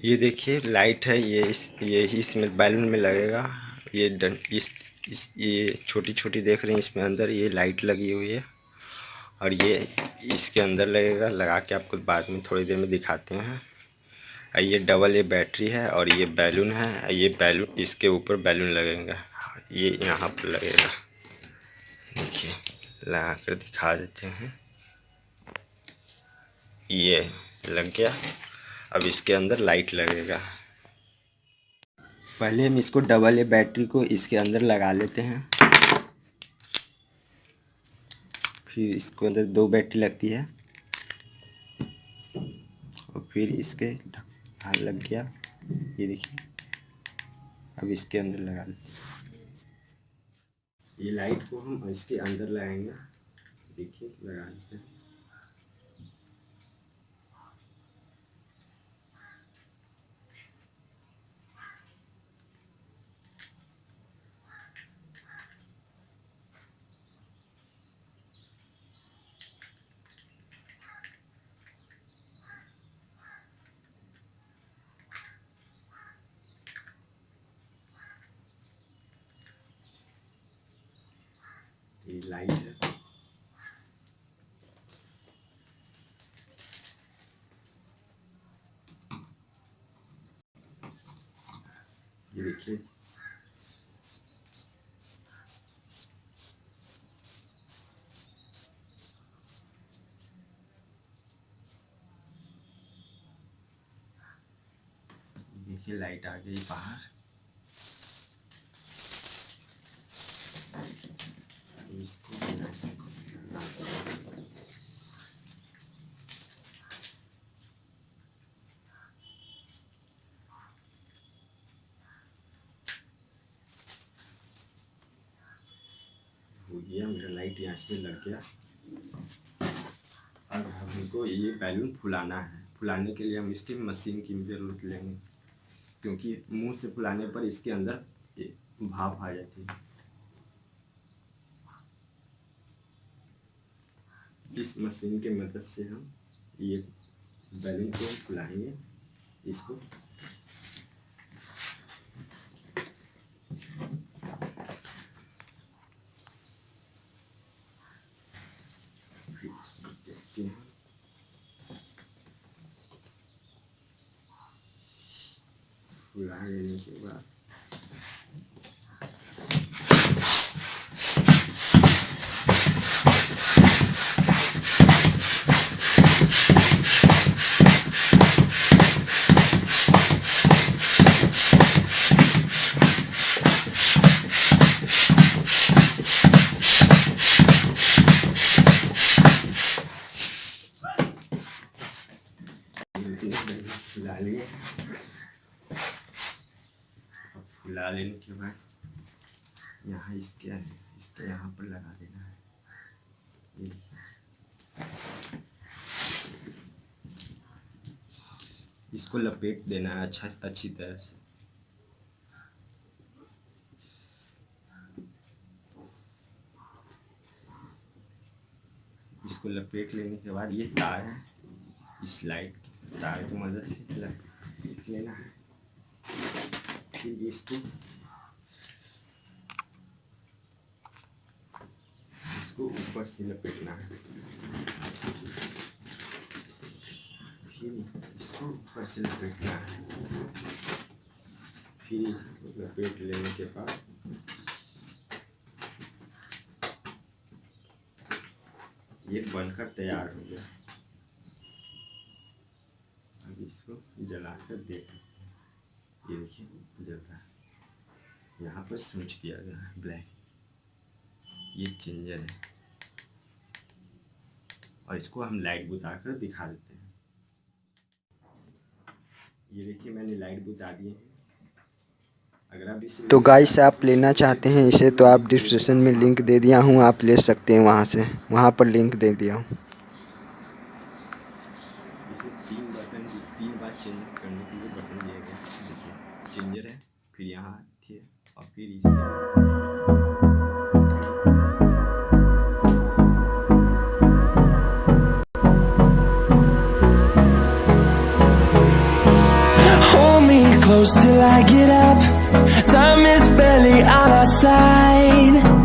ये देखिए लाइट है, ये ही इसमें बैलून में लगेगा। ये ये छोटी छोटी देख रहे हैं, इसमें अंदर ये लाइट लगी हुई है और ये इसके अंदर लगेगा। लगा के आपको बाद में थोड़ी देर में दिखाते हैं। ये डबल ये बैटरी है और ये बैलून है। ये बैलून इसके ऊपर बैलून लगेगा, ये यहाँ पर लगेगा। देखिए लगा कर दिखा देते हैं। ये लग गया। अब इसके अंदर लाइट लगेगा। पहले हम इसको डबल ए बैटरी को इसके अंदर लगा लेते हैं। फिर इसको अंदर 2 बैटरी लगती है और फिर इसके हाँ लग गया। ये देखिए अब इसके अंदर लगा लेते हैं। ये लाइट को हम इसके अंदर लगाएंगे। देखिए लगा लेते हैं। ये लाइट है। ये देखिए देखिए लाइट आ गई बाहर। इसको हो गया, मेरा लाइट यहाँ से लग गया। अब हमको ये बैलून फुलाना है। फुलाने के लिए हम इसकी मशीन की ज़रूरत लेंगे, क्योंकि मुंह से फुलाने पर इसके अंदर भाप आ जाती है। इस मशीन के मदद से हम ये बैलून को फुलाएंगे। इसको देखते हैं। फुला लेने के बाद फुला लिए। अब फुला लेने के बाद यहाँ इसके यहाँ पर लगा देना है। इसको लपेट देना है अच्छी तरह से। इसको लपेट लेने के बाद ये तार है, इस लाइट की तार की मदद से लपेट लेना है। फिर इसको ऊपर से लपेटना है। फिर इसको ऊपर से लपेटना है। फिर इसको लपेट लेने के बाद ये बनकर तैयार हो गया। अब इसको जलाकर देख सकते हैं। ये देखिए जल रहा है। यहाँ पर स्विच दिया गया है ब्लैक। ये चेंजर है और इसको हम लाइट बुझाकर दिखा देते हैं। ये देखिए मैंने लाइट बुझा दी है। अगर आप इसे तो गाइस आप लेना चाहते हैं इसे तो आप डिस्क्रिप्शन में लिंक दे दिया हूँ, आप ले सकते हैं वहाँ से। वहाँ पर लिंक दे दिया हूँ। इसमें 3 बार चेंज करने के लिए बटन दिया गया है। देखिए चेंजर है, फिर यहाँ थे और फिर इसके close till I get up. Time is barely on our side.